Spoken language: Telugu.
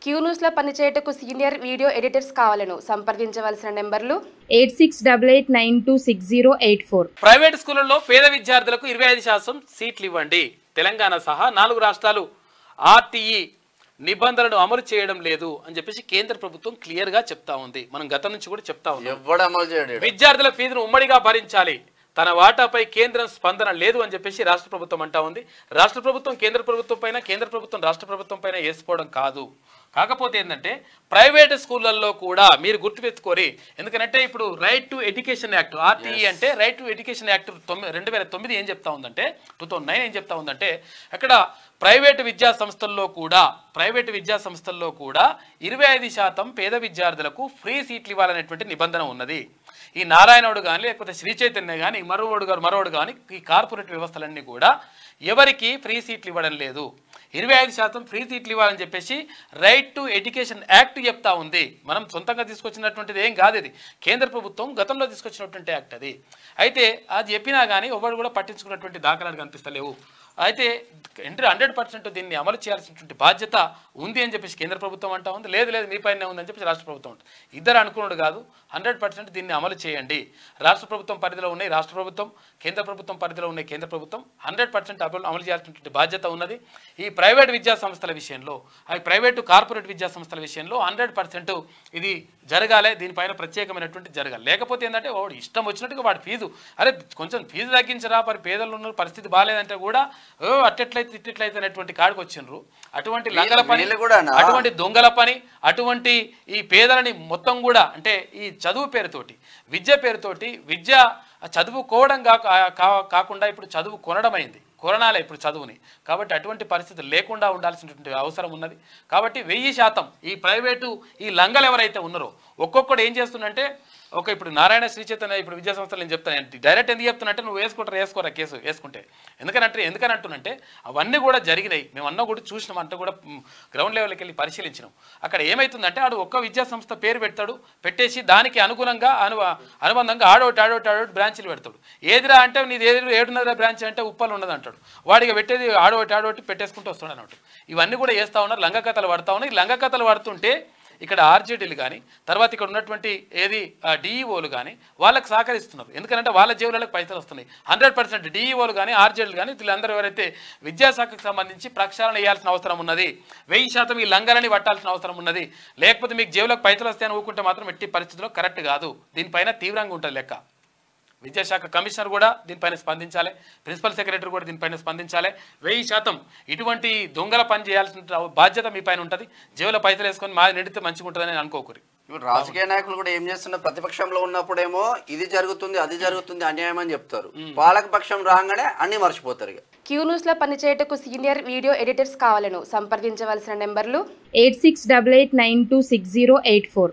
క్యూ న్యూస్ లో పనిచేయటకు సీనియర్ వీడియో ఎడిటర్స్ కావాలను సంప్రదించవలసిన నెంబర్లు 8688926084. ప్రైవేట్ స్కూళ్లలో పేద విద్యార్థులకు 25% సీట్లు ఇవ్వండి. తెలంగాణ సహా 4 రాష్ట్రాలు ఆర్టీఈ నిబంధనలను అమలు చేయడం లేదు అని చెప్పేసి కేంద్ర ప్రభుత్వం క్లియర్ గా చెప్తా ఉంది. మనం గతం నుంచి కూడా చెప్తా ఉన్నాం. విద్యార్థుల ఫీజును ఉమ్మడిగా భరించాలి. తన వాటాపై కేంద్రం స్పందన లేదు అని చెప్పేసి రాష్ట్ర ప్రభుత్వం అంటా ఉంది. రాష్ట్ర ప్రభుత్వం కేంద్ర ప్రభుత్వం పైన, కేంద్ర ప్రభుత్వం రాష్ట్ర ప్రభుత్వం పైన వేసుకోవడం కాదు. కాకపోతే ఏంటంటే ప్రైవేట్ స్కూళ్ళల్లో కూడా మీరు గుర్తుపెట్టుకోరి. ఎందుకంటే ఇప్పుడు right to education act RTE అంటే రైట్ టు ఎడ్యుకేషన్ యాక్ట్ 2009 ఏం చెప్తా ఉందంటే 2009 ఏం చెప్తా ఉందంటే అక్కడ ప్రైవేటు విద్యా సంస్థల్లో కూడా 25% పేద విద్యార్థులకు ఫ్రీ సీట్లు ఇవ్వాలనేటువంటి నిబంధన ఉన్నది. ఈ నారాయణుడు కానీ లేకపోతే శ్రీ చైతన్య కానీ మరోడు కానీ ఈ కార్పొరేట్ వ్యవస్థలన్నీ కూడా ఎవరికి ఫ్రీ సీట్లు ఇవ్వడం లేదు. 25% ఫ్రీ సీట్లు ఇవ్వాలని చెప్పేసి రైట్ టు ఎడ్యుకేషన్ యాక్ట్ చెప్తా ఉంది. మనం సొంతంగా తీసుకొచ్చినటువంటిది ఏం కాదు. ఇది కేంద్ర ప్రభుత్వం గతంలో తీసుకొచ్చినటువంటి యాక్ట్ అది. అయితే అది చెప్పినా కానీ ఎవరు కూడా పట్టించుకున్నటువంటి దాఖలాలు కనిపిస్తలేవు. అయితే 100% దీన్ని అమలు చేయాల్సినటువంటి బాధ్యత ఉంది అని చెప్పేసి కేంద్ర ప్రభుత్వం అంటా ఉంది. లేదు మీ పైన ఉందని చెప్పేసి రాష్ట్ర ప్రభుత్వం ఉంటుంది. ఇద్దరు అనుకున్నాడు కాదు. 100% దీన్ని అమలు చేయండి. రాష్ట్ర ప్రభుత్వం పరిధిలో ఉన్నాయి రాష్ట్ర ప్రభుత్వం, కేంద్ర ప్రభుత్వం పరిధిలో ఉన్నాయి కేంద్ర ప్రభుత్వం. 100% అమలు చేయాల్సినటువంటి బాధ్యత ఉన్నది. ఈ ప్రైవేట్ విద్యా సంస్థల విషయంలో, ప్రైవేటు కార్పొరేట్ విద్యా సంస్థల విషయంలో 100% ఇది జరగాలి. దీనిపైన ప్రత్యేకమైనటువంటి జరగాలి. లేకపోతే ఏంటంటే వాడు ఇష్టం వచ్చినట్టుగా వాడి ఫీజు కొంచెం ఫీజు తగ్గించరా, పేదలు ఉన్న పరిస్థితి బాగాలేదంటే కూడా ఇట్లయితే అనేటువంటి కాడికి వచ్చిండ్రు. అటువంటి లంగల పని, అటువంటి దొంగల పని, అటువంటి ఈ పేదలని మొత్తం కూడా అంటే ఈ చదువు పేరుతోటి, విద్య పేరుతోటి, విద్య చదువుకోవడం కాకుండా ఇప్పుడు చదువు కొనడమైంది. కొరణాలే ఇప్పుడు చదువుని. కాబట్టి అటువంటి పరిస్థితులు లేకుండా ఉండాల్సినటువంటి అవసరం ఉన్నది. కాబట్టి 1000% ఈ ప్రైవేటు ఈ లంగలు ఎవరైతే ఉన్నారో ఒక్కొక్కడు ఏం చేస్తుందంటే ఇప్పుడు నారాయణ శ్రీ చైతన్య ఇప్పుడు విద్యా సంస్థలు నేను చెప్తాను డైరెక్ట్ ఎందుకు చెప్తున్నట్టే నువ్వు వేసుకోరా కేసు వేసుకుంటే ఎందుకని అంటున్నంటే అవన్నీ కూడా జరిగినాయి. మేము అన్న కూడా చూసినాం, అంతా కూడా గ్రౌండ్ లెవెల్కి వెళ్ళి పరిశీలించినాం. అక్కడ ఏమవుతుందంటే ఆడు ఒక్క విద్యా సంస్థ పేరు పెట్టేసి దానికి అనుగుణంగా అనుబంధంగా ఆడోటి బ్రాంచీలు పెడతాడు. ఏదిరా అంటే నీది 7.5 బ్రాంచ్ అంటే ఉప్పలు ఉన్నది అంటాడు. వాడికి పెట్టేది ఆడోటి పెట్టేసుకుంటూ వస్తాడు అన్నట్టు. ఇవన్నీ కూడా చేస్తూ ఉన్నారు. లంగ కథలు పడతా ఉన్నాయి. లంగ కథలు పడుతుంటే ఇక్కడ ఆర్జేడీలు కానీ తర్వాత ఇక్కడ ఉన్నటువంటి డిఈఓలు కానీ వాళ్ళకి సహకరిస్తున్నారు. ఎందుకంటే వాళ్ళ జేబులకు పైసలు వస్తున్నాయి. 100% డిఈఓలు కానీ ఆర్జేడీలు కానీ వీళ్ళందరూ ఎవరైతే విద్యాశాఖకు సంబంధించి ప్రక్షాళన చేయాల్సిన అవసరం ఉన్నది. 1000% ఈ లంగలని పట్టాల్సిన అవసరం ఉన్నది. లేకపోతే మీకు జేబులకు పైసలు వస్తాయని ఊరుకుంటే మాత్రం ఎట్టి పరిస్థితుల్లో కరెక్ట్ కాదు. దీనిపైన తీవ్రంగా ఉంటుంది లెక్క. విద్యాశాఖ కమిషనర్ కూడా దీనిపైన స్పందించాలి. ప్రిన్సిపల్ సెక్రటరీ కూడా దీనిపైన స్పందించాలి. 1000% ఇటువంటి దొంగల పని చేయాల్సిన బాధ్యత మీ పైన ఉంటుంది. జేబులో పైసలు వేసుకొని మాది నిండితే మంచిగా ఉంటుందని అనుకోకూరి. రాజకీయ నాయకులు కూడా ఏం చేస్తున్నారు, ప్రతిపక్షంలో ఉన్నప్పుడేమో ఇది జరుగుతుంది అది జరుగుతుంది అన్యాయం అని చెప్తారు. పాలక పక్షం రాగానే అన్ని మర్చిపోతారు. క్యూ న్యూస్ లో పనిచేయటకు సీనియర్ వీడియో ఎడిటర్స్ కావాలను సంప్రదించవలసిన నెంబర్లు 8688926084.